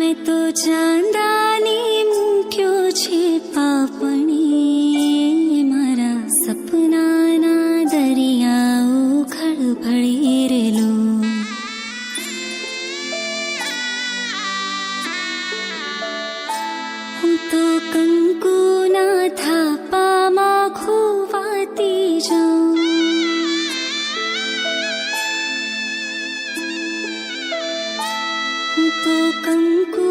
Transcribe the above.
મેં તો ચાંદાની મૂક્યો છે પાપણી, મારા સપનાના દરિયાઓ ખળભળી રેલો. હું તો કંકુના થાપામાં ખોવાતી જાઉં. હું તો કંકુ